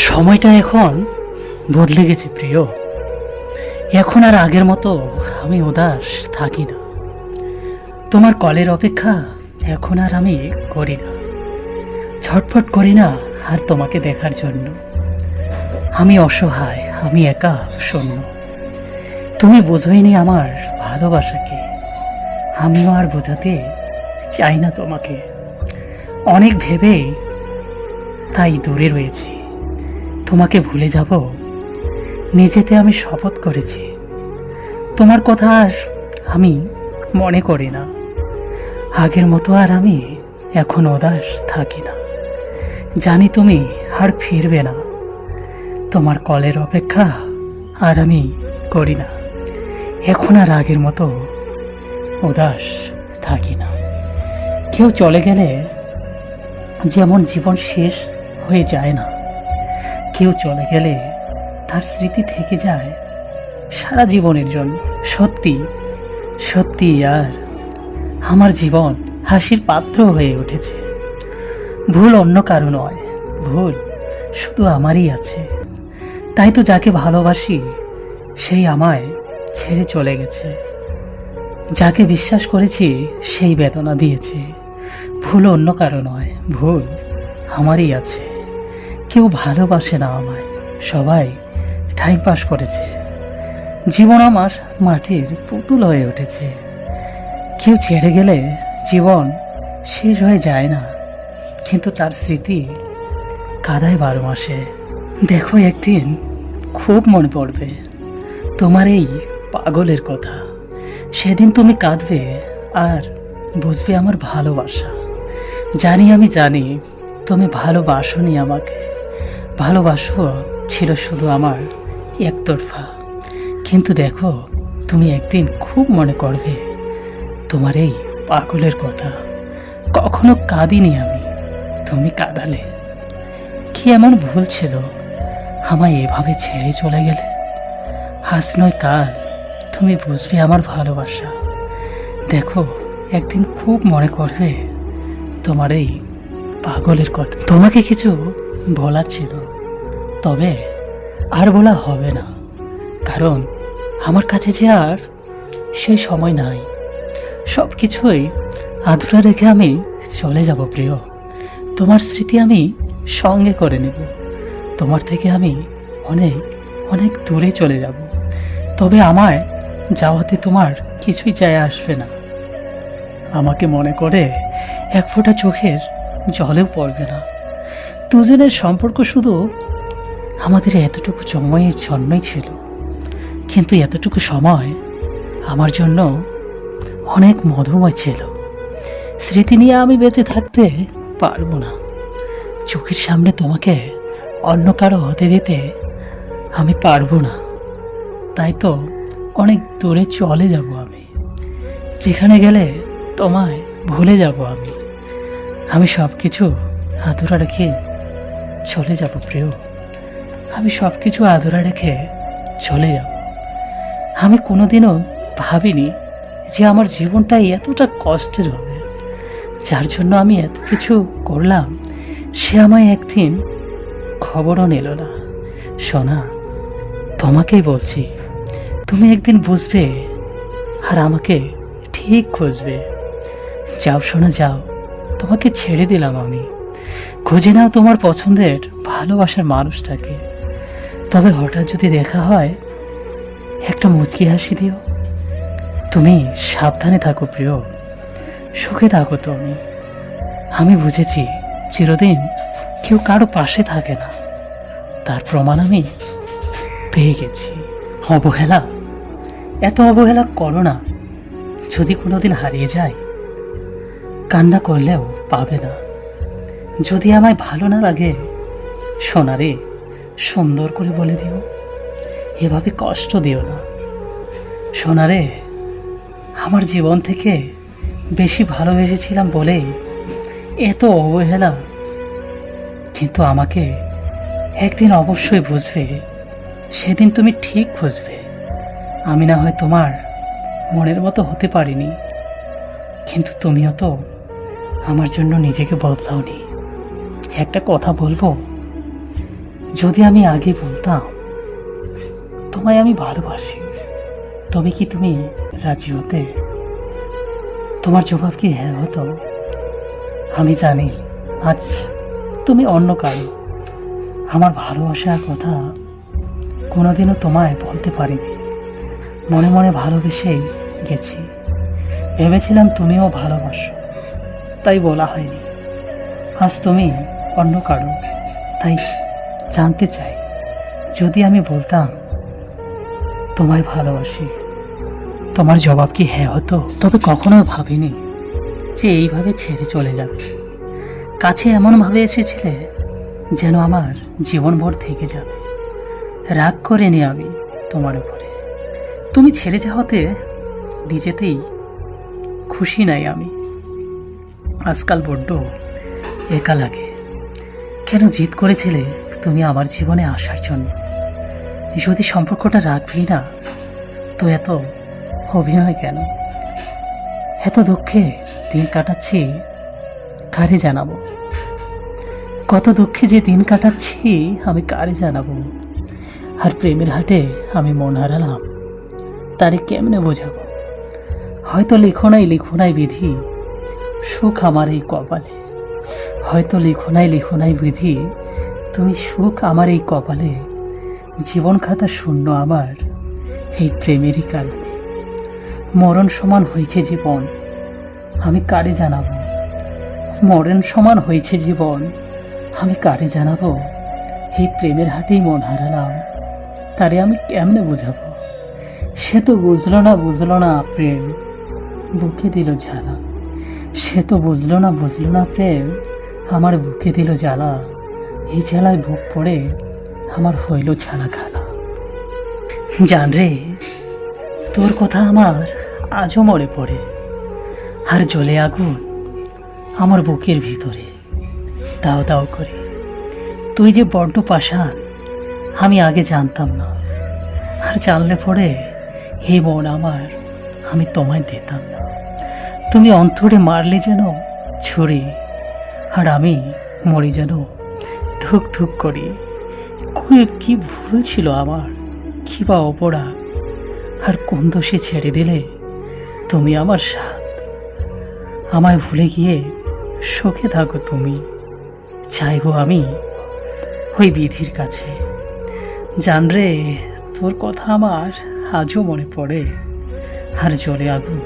সময়টা এখন বদলে গেছে প্রিয়। এখন আর আগের মতো আমি উদাস থাকি না। তোমার কলের অপেক্ষা এখন আর আমি করি না, ছটফট করি না আর তোমাকে দেখার জন্য। আমি অসহায়, আমি একা শূন্য। তুমি বোঝোইনি আমার ভালোবাসাকে, আমিও আর বোঝাতে চাই না তোমাকে। অনেক ভেবেই তাই দূরে রয়েছি। তোমাকে ভুলে যাব নিজেতে আমি শপথ করেছি। তোমার কথা আর আমি মনে করি না। আগের মতো আর আমি এখন উদাস থাকি না। জানি তুমি আর ফিরবে না। তোমার কলের অপেক্ষা আর আমি করি না। এখন আর আগের মতো উদাস থাকি না। কেউ চলে গেলে যেমন জীবন শেষ হয়ে যায় না, কেউ চলে গেলে তার স্মৃতি থেকে যায় সারা জীবনের জন্য। সত্যি সত্যি আর আমার জীবন হাসির পাত্র হয়ে উঠেছে। ভুল অন্য কারো নয়, ভুল শুধু আমারই আছে। তাই তো যাকে ভালোবাসি সেই আমায় ছেড়ে চলে গেছে। যাকে বিশ্বাস করেছি সেই বেদনা দিয়েছে। ভুল অন্য কারো নয়, ভুল আমারই আছে। কেউ ভালোবাসে না আমায়, সবাই টাইম পাস করেছে। জীবন আমার মাটির পুতুল হয়ে উঠেছে। কেউ ছেড়ে গেলে জীবন শেষ হয়ে যায় না, কিন্তু তার স্মৃতি কাঁদায় 12 মাসে। দেখো, একদিন খুব মনে পড়বে তোমার এই পাগলের কথা। সেদিন তুমি কাঁদবে আর বুঝবে আমার ভালোবাসা। আমি জানি তুমি ভালোবাসোনি আমাকে। ভালোবাসো ছিল শুধু আমার একতরফা। কিন্তু দেখো, তুমি একদিন খুব মনে করবে তোমার এই পাগলের কথা। কখনো কাঁদিনি আমি, তুমি কাঁদালে। কি এমন ভুল ছিল আমায় এভাবে ছেড়ে চলে গেলে? আজ নয় কাল তুমি বুঝবে আমার ভালোবাসা। দেখো, একদিন খুব মনে করবে তোমার এই পাগলের কথা। তোমাকে কিছু বলার ছিল, তবে আর বলা হবে না, কারণ আমার কাছে যে আর সেই সময় নাই। সব কিছুই আধুরা রেখে আমি চলে যাব প্রিয়। তোমার স্মৃতি আমি সঙ্গে করে নেব। তোমার থেকে আমি অনেক অনেক দূরে চলে যাব। তবে আমার যাওয়াতে তোমার কিছুই যায় আসবে না। আমাকে মনে করে এক ফোঁটা চোখের জলেও পড়বে না। দুজনের সম্পর্ক শুধু আমাদের এতটুকু সময়ের জন্যই ছিল, কিন্তু এতটুকু সময় আমার জন্য অনেক মধুময় ছিল। স্মৃতি নিয়ে আমি বেঁচে থাকতে পারবো না। চোখের সামনে তোমাকে অন্য কারো হতে দিতে আমি পারবো না। তাই তো অনেক দূরে চলে যাব আমি, যেখানে গেলে তোমায় ভুলে যাব আমি। আমি সব কিছু আধুরা রেখে চলে যাব প্রিয়। আমি সব কিছু আধুরা রেখে চলে যাব। আমি কোনোদিনও ভাবিনি যে আমার জীবনটা এতটা কষ্টের হবে। যার জন্য আমি এত কিছু করলাম, সে আমায় একদিন খবরও নিল না। সোনা, তোমাকেই বলছি, তুমি একদিন বুঝবে আর আমাকে ঠিক খুঁজবে। যাও সোনা, যাও, তোমাকে ছেড়ে দিলাম আমি। খুঁজে নাও তোমার পছন্দের ভালোবাসার মানুষটাকে। তবে হঠাৎ যদি দেখা হয়, একটা মুচকি হাসি দিও। তুমি সাবধানে থাকো প্রিয়, সুখে থাকো তুমি। আমি বুঝেছি চিরদিন কেউ কারো পাশে থাকে না, তার প্রমাণ আমি পেয়ে গেছি। অবহেলা, এত অবহেলা করো না। যদি কোনোদিন হারিয়ে যায়, কান্না করলেও পাবে না। যদি আমায় ভালো না লাগে, সোনারে সুন্দর করে বলে দিও, এভাবে কষ্ট দিও না। সোনারে, আমার জীবন থেকে বেশি ভালোবেসেছিলাম বলেই এত অবহেলা। কিন্তু আমাকে একদিন অবশ্যই বুঝবে, সেদিন তুমি ঠিক বুঝবে। আমি না হয় তোমার মনের মতো হতে পারিনি, কিন্তু তুমিও তো আমার জন্য নিজেকে বদলাওনি। একটা কথা বলবো, যদি আমি আগে বলতাম তোমায় আমি ভালোবাসি, তবে কি তুমি রাজি হতে? তোমার জবাব কি হ্যাঁ হতো? আমি জানি আজ তুমি অন্য কারো। আমার ভালোবাসার কথা কোনোদিনও তোমায় বলতে পারিনি, মনে মনে ভালোবেসেই গেছি। ভেবেছিলাম তুমিও ভালোবাসো, তাই বলা হয়নি। আজ তুমি অন্য কারো, তাই জানতে চাই, যদি আমি বলতাম তোমায় ভালোবাসি, তোমার জবাব কি হ্যাঁ হতো? তবে কখনো ভাবিনি যে এইভাবে ছেড়ে চলে যাবে। কাছে এমনভাবে এসেছিলে যেন আমার জীবনভর থেকে যাবে। রাগ করিনি আমি তোমার উপরে, তুমি ছেড়ে যাওয়াতে নিজেতেই খুশি নাই আমি। আজকাল বড্ড একা লাগে। কেন জিদ করেছিলে তুমি আমার জীবনে আসার জন্য? যদি সম্পর্কটা রাখবি না, তো এত অভিনয় কেন? এত দুঃখে দিন কাটাচ্ছি, কারে জানাবো? কত দুঃখে যে দিন কাটাচ্ছি আমি কারে জানাবো? আর প্রেমের হাটে আমি মন হারালাম, তারে কেমনে বোঝাবো? হয়তো লিখো নাই বিধি সুখ আমার এই কপালে। হয়তো লিখো নাই বিধি তুমি সুখ আমার এই কপালে। জীবন খাতা শূন্য আমার এই প্রেমেরই কারণে। মরণ সমান হয়েছে জীবন, আমি কারে জানাবো? মরণ সমান হয়েছে জীবন, আমি কারে জানাবো? এই প্রেমের হাটেই মন হারালাম, তারে আমি কেমনে বোঝাবো? সে তো বুঝলো না প্রেম বুকে দিল জ্বালা। সে তো বুঝলো না প্রেম আমার বুকে দিল জ্বালা। এই জ্বালায় বুক পড়ে আমার হইল ছালা খালা। জান রে, তোর কথা আমার আজও মনে পড়ে, আর জ্বলে আগুন আমার বুকের ভিতরে দাও দাও করে। তুই যে বড্ড পাষাণ আমি আগে জানতাম না, আর জানলে পড়ে হে মন আমার আমি তোমায় দিতাম না। তুমি অন্তরে মারলে যেন ছুরি, আর আমি মরি যেন ধুক ধুক করি। কি ভুল ছিল আমার, কি বা অপরাধ, আর কোন দোষে ছেড়ে দিলে তুমি আমার সাথ? আমায় ভুলে গিয়ে সুখে থাকো তুমি, চাইবো আমি ওই বিধির কাছে। জান রে, তোর কথা আমার আজও মনে পড়ে, আর জ্বলে আগুন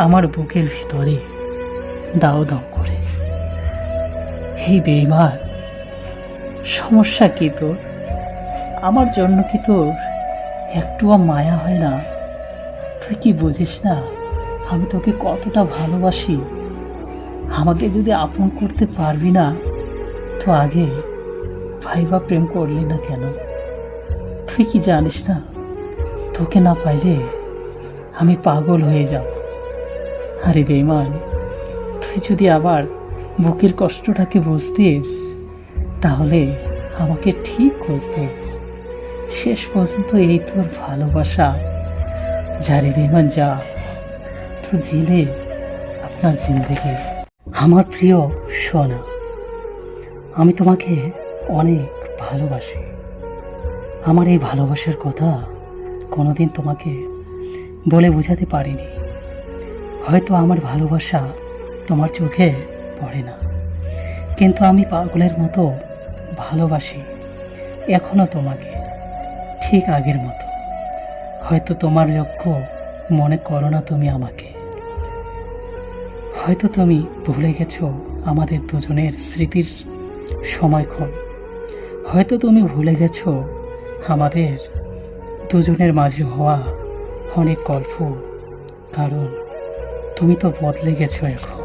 আমার বুকের ভিতরে দাও দাও করে। এই বেঈমান, সমস্যা কি তোর? আমার জন্য কি তোর একটুও মায়া হয় না? তুই কি বুঝিস না আমি তোকে কতটা ভালোবাসি? আমাকে যদি আপন করতে পারবি না, তো আগে ভাইবা প্রেম করলি না কেন? তুই কি জানিস না তোকে না পাইলে আমি পাগল হয়ে যাব? আরে বেঈমান, তুই যদি আবার বুকের কষ্টটাকে বুঝতিস, তাহলে আমাকে ঠিক খুঁজতে। শেষ পর্যন্ত এই তোর ভালোবাসা। যারে বেঈমান যা, তো জিলে আপনার জিন্দেগি। আমার প্রিয় সোনা, আমি তোমাকে অনেক ভালোবাসি। আমার এই ভালোবাসার কথা কোনোদিন তোমাকে বলে বোঝাতে পারিনি। হয়তো আমার ভালোবাসা তোমার চোখে পড়ে না, কিন্তু আমি পাগলের মতো ভালোবাসি এখনো তোমাকে, ঠিক আগের মতো। হয়তো তোমার লক্ষ্য মনে করো না তুমি আমাকে। হয়তো তুমি ভুলে গেছো আমাদের দুজনের স্মৃতির সময়ক্ষণ। হয়তো তুমি ভুলে গেছো আমাদের দুজনের মাঝে হওয়া অনেক গল্প, কারণ তুমি তো বদলে গেছো এখন।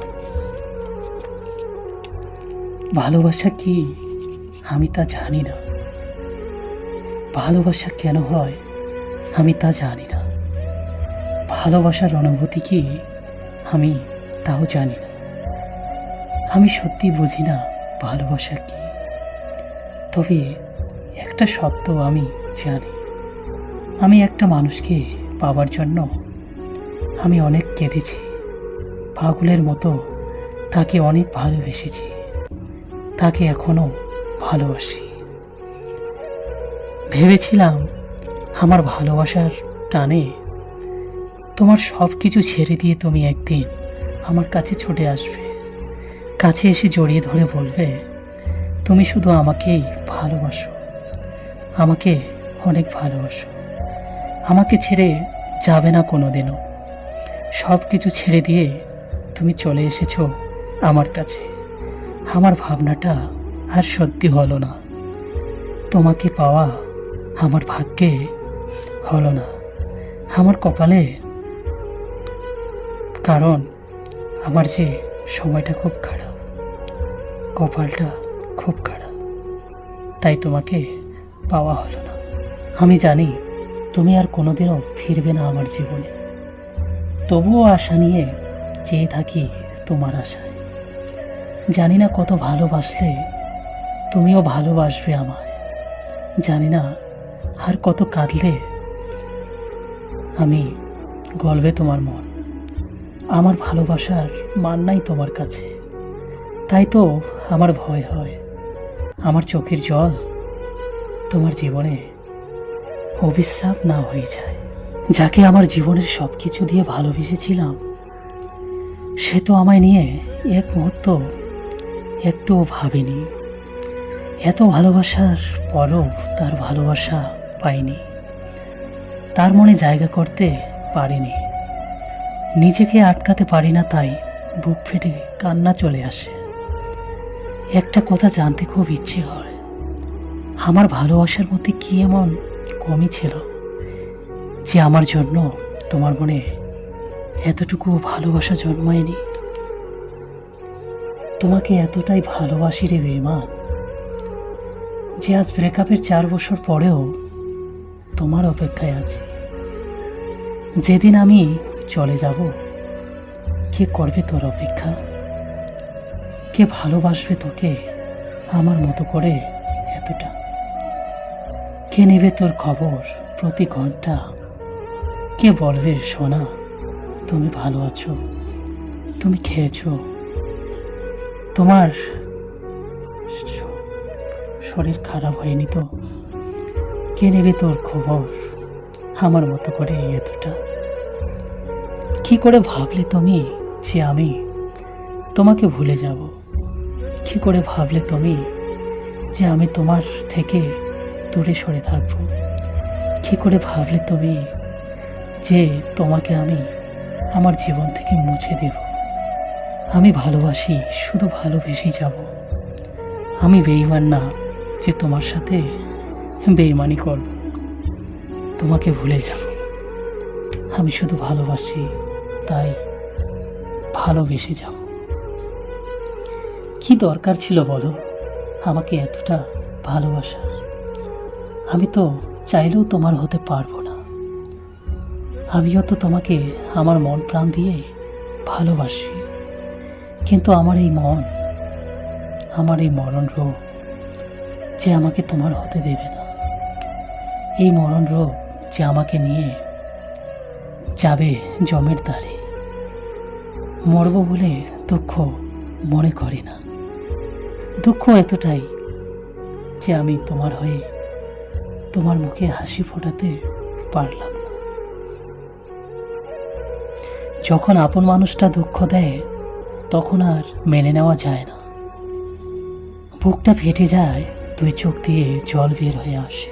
ভালোবাসা কি আমি তা জানি না, ভালোবাসা কেন হয় আমি তা জানি না, ভালোবাসার অনুভূতি কি আমি তাও জানি না। আমি সত্যি বুঝি না ভালোবাসা কি। তবে একটা সত্য আমি জানি, আমি একটা মানুষকে পাওয়ার জন্য আমি অনেক কেঁদেছি, পাগলের মতো তাকে অনেক ভালোবেসেছি, তাকে এখনো ভালোবাসি। ভেবেছিলাম আমার ভালোবাসার টানে তোমার সব কিছু ছেড়ে দিয়ে তুমি একদিন আমার কাছে ছুটে আসবে, কাছে এসে জড়িয়ে ধরে বলবে তুমি শুধু আমাকেই ভালোবাসো, আমাকে অনেক ভালোবাসো, আমাকে ছেড়ে যাবে না কোনোদিনও। সব কিছু ছেড়ে দিয়ে তুমি চলে এসেছো আমার কাছে। আমার ভাবনাটা আর সত্যি হলো না, তোমাকে পাওয়া আমার ভাগ্যে হলো না, আমার কপালে। কারণ আমার যে সময়টা খুব খারাপ, কপালটা খুব খারাপ, তাই তোমাকে পাওয়া হলো না। আমি জানি তুমি আর কোনোদিনও ফিরবে না আমার জীবনে, তবুও আশা নিয়ে চেয়ে থাকি তোমার আশায়। জানি না কত ভালোবাসলে তুমিও ভালোবাসবে আমায়, জানি না আর কত কাঁদলে আমি গলবে তোমার মন। আমার ভালোবাসার মান নাই তোমার কাছে, তাই তো আমার ভয় হয় আমার চোখের জল তোমার জীবনে অবিশ্রাপ না হয়ে যায়। যাকে আমার জীবনের সব কিছু দিয়ে ভালোবেসেছিলাম, সে তো আমায় নিয়ে এক মুহূর্ত একটুও ভাবেনি। এত ভালোবাসার পরও তার ভালোবাসা পাইনি, তার মনে জায়গা করতে পারিনি। নিজেকে আটকাতে পারি না, তাই বুক ফেটে কান্না চলে আসে। একটা কথা জানতে খুব ইচ্ছে হয়, আমার ভালোবাসার মধ্যে কি এমন কমই ছিল যে আমার জন্য তোমার মনে এতটুকু ভালোবাসা জন্মায়নি। তোমাকে এতটাই ভালোবাসি রে বেঈমান, যে আজ ব্রেকআপের 4 বছর পরেও তোমার অপেক্ষায় আছি। যেদিন আমি চলে যাব, কে করবে তোর অপেক্ষা? কে ভালোবাসবে তোকে আমার মতো করে এতটা? কে নেবে তোর খবর প্রতি ঘন্টা? কে বলবে সোনা তুমি ভালো আছো, তুমি খেয়েছো, তোমার শরীর খারাপ হয়নি তো? কে নেবে তোর খবর আমার মতো করে এতটা? কি করে ভাবলে তুমি যে আমি তোমাকে ভুলে যাব? কি করে ভাবলে তুমি যে আমি তোমার থেকে দূরে সরে থাকবো? কি করে ভাবলে তুমি যে তোমাকে আমি আমার জীবন থেকে মুছে দেব? আমি ভালোবাসি, শুধু ভালোবেসেই যাব। আমি বেঈমান না যে তোমার সাথে বেঈমানি করব, তোমাকে ভুলে যাব। আমি শুধু ভালোবাসি, তাই ভালোবেসে যাব। কি দরকার ছিল বলো আমাকে এতটা ভালোবাসার? আমি তো চাইলেও তোমার হতে পারবো না। আমিও তো তোমাকে আমার মন প্রাণ দিয়ে ভালোবাসি, কিন্তু আমার এই মন, আমার এই মরণ রোগ যে আমাকে তোমার হতে দেবে না, এই মরণ রোগ যে আমাকে নিয়ে যাবে জমের দ্বারে। মরব বলে দুঃখ মনে করি না, দুঃখ এতটাই যে আমি তোমার হয়ে তোমার মুখে হাসি ফোটাতে পারলাম না। যখন আপন মানুষটা দুঃখ দেয় তখন আর মেনে নেওয়া যায় না, বুকটা ফেটে যায়, 2 চোখ দিয়ে জল বের হয়ে আসে।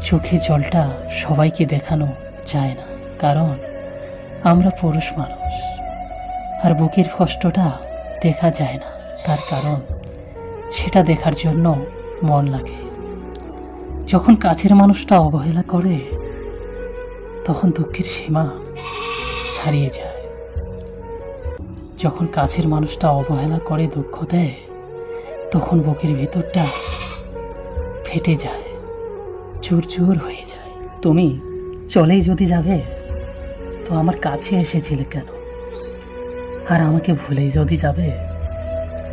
চোখে জলটা সবাইকে দেখানো যায় না, কারণ আমরা পুরুষ মানুষ। আর বুকের কষ্টটা দেখা যায় না, তার কারণ সেটা দেখার জন্য মন লাগে। যখন কাছের মানুষটা অবহেলা করে তখন দুঃখের সীমা ছাড়িয়ে যায়। যখন কাছের মানুষটা অবহেলা করে দুঃখ দেয় তখন বুকের ভিতরটা ফেটে যায়, চুর চুর হয়ে যায়। তুমি চলেই যদি যাবে তো আমার কাছে এসেছিলে কেন? আর আমাকে ভুলেই যদি যাবে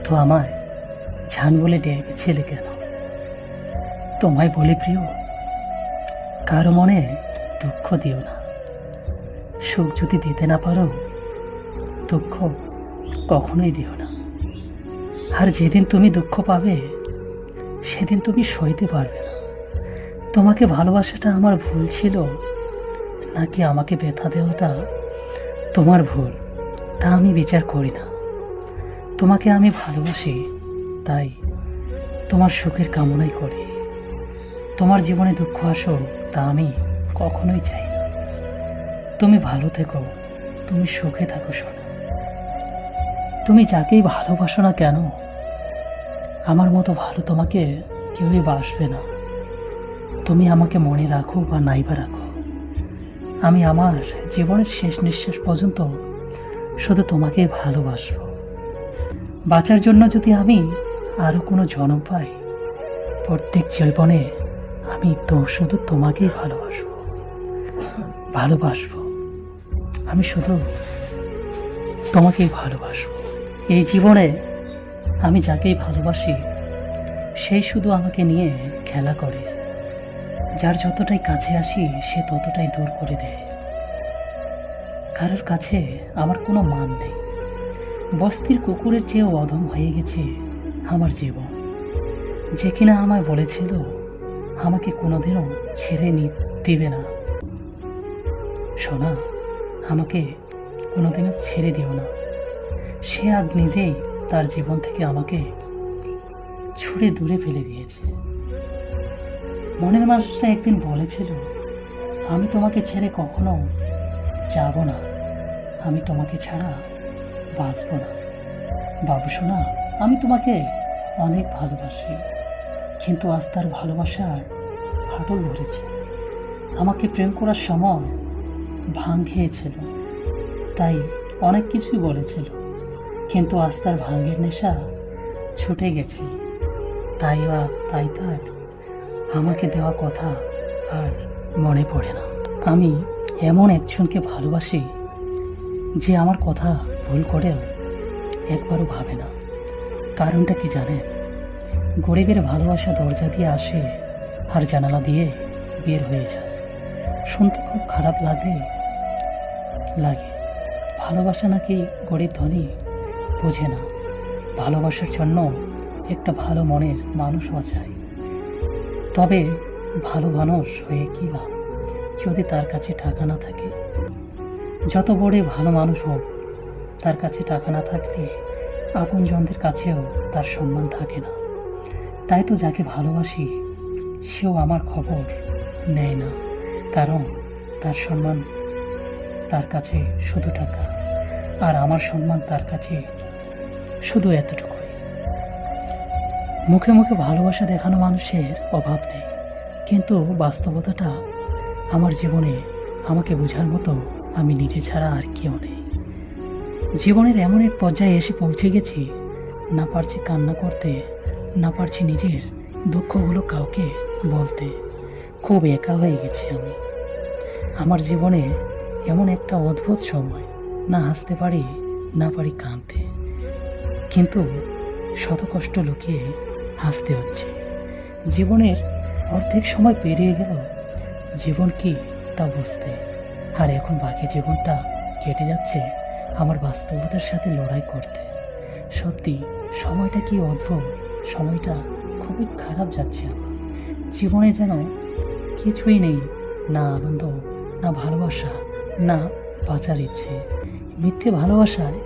তো আমায় জান বলে ডেকেছিলে কেন? তোমায় বলি প্রিয়, কারো মনে দুঃখ দিও না। সুখ যদি দিতে না পারো, দুঃখ কখনোই দিও না। আর যেদিন তুমি দুঃখ পাবে সেদিন তুমি সইতে পারবে না। তোমাকে ভালোবাসাটা আমার ভুল ছিল, নাকি আমাকে ব্যথা দেওয়াটা তোমার ভুল, তা আমি বিচার করি না। তোমাকে আমি ভালোবাসি, তাই তোমার সুখের কামনাই করি। তোমার জীবনে দুঃখ আসুক, তা আমি কখনোই চাই না। তুমি ভালো থেকো, তুমি সুখে থাকো সোনা। তুমি যাকেই ভালোবাসো না কেন, আমার মতো ভালো তোমাকে কেউই বাসবে না। তুমি আমাকে মনে রাখো বা নাইবা রাখো, আমি আমার জীবনের শেষ নিঃশ্বাস পর্যন্ত শুধু তোমাকেই ভালোবাসবো। বাঁচার জন্য যদি আমি আরো কোনো জন্ম পাই, প্রত্যেক জীবনে আমি তো শুধু তোমাকেই ভালোবাসবো। আমি শুধু তোমাকেই ভালোবাসবো। এই জীবনে আমি যাকেই ভালোবাসি, সেই শুধু আমাকে নিয়ে খেলা করে। যার যতটাই কাছে আসি, সে ততটাই দূর করে দেয়। কারোর কাছে আমার কোনো মান নেই। বস্তির কুকুরের চেয়েও অধম হয়ে গেছে আমার জীবন। যে কিনা আমায় বলেছিল আমাকে কোনোদিনও ছেড়ে দিবে না। সোনা, আমাকে কোনোদিনও ছেড়ে দিও না। সে আজ নিজেই তার জীবন থেকে আমাকে ছুঁড়ে দূরে ফেলে দিয়েছে। মনের মানুষটা একদিন বলেছিল, আমি তোমাকে ছেড়ে কখনো যাব না, আমি তোমাকে ছাড়া বাঁচব না। বাবু সোনা, আমি তোমাকে অনেক ভালোবাসি, কিন্তু আজ তার ভালোবাসার ফাটল ধরেছে। আমাকে প্রেম করার সময় ভাং খেয়েছিল, তাই অনেক কিছুই বলেছিল, কিন্তু আজ তার ভাঙের নেশা ছুটে গেছে। তাই তার আমাকে দেওয়া কথা আর মনে পড়ে না। আমি এমন একজনকে ভালোবাসি যে আমার কথা ভুল করেও একবারও ভাবে না। কারণটা কি জানেন? গরিবের ভালোবাসা দরজা দিয়ে আসে আর জানালা দিয়ে বের হয়ে যায়। শুনতে খুব খারাপ লাগে। ভালোবাসা নাকি গরিব ধনী বোঝে না। ভালোবাসার জন্য একটা ভালো মনের মানুষ চাই। তবে ভালো মানুষ হয়ে কি লাভ যদি তার কাছে টাকা না থাকে? যত বড় ভালো মানুষ হোক, তার কাছে টাকা না থাকলে আপনজনদের কাছেও তার সম্মান থাকে না। তাই তো যাকে ভালোবাসি সেও আমার খবর নেয় না, কারণ তার সম্মান তার কাছে শুধু টাকা, আর আমার সম্মান তার কাছে শুধু এতটুকুই। মুখে মুখে ভালোবাসা দেখানো মানুষের অভাব নেই, কিন্তু বাস্তবতাটা আমার জীবনে আমাকে বোঝার মতো আমি নিজে ছাড়া আর কেউ নেই। জীবনের এমন এক পর্যায়ে এসে পৌঁছে গেছি, না পারছি কান্না করতে, না পারছি নিজের দুঃখগুলো কাউকে বলতে। খুব একা হয়ে গেছি আমি। আমার জীবনে এমন একটা অদ্ভুত সময়, না হাসতে পারি না পারি কাঁদতে, কিন্তু শত কষ্ট লুকিয়ে হাসতে হচ্ছে। জীবনের অর্ধেক সময় পেরিয়ে গেল জীবন কি তা বুঝতে, আর এখন বাকি জীবনটা কেটে যাচ্ছে আমার বাস্তবতার সাথে লড়াই করতে। সত্যি সময়টা কি অদ্ভুত, সময়টা খুবই খারাপ যাচ্ছে আমার জীবনে। যেন কিছুই নেই, না আনন্দ, না ভালোবাসা, না বাঁচার ইচ্ছে। মিথ্যে ভালোবাসায়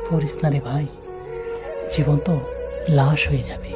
পড়িস না রে ভাই, জীবন তো লাশ হয়ে যাবে।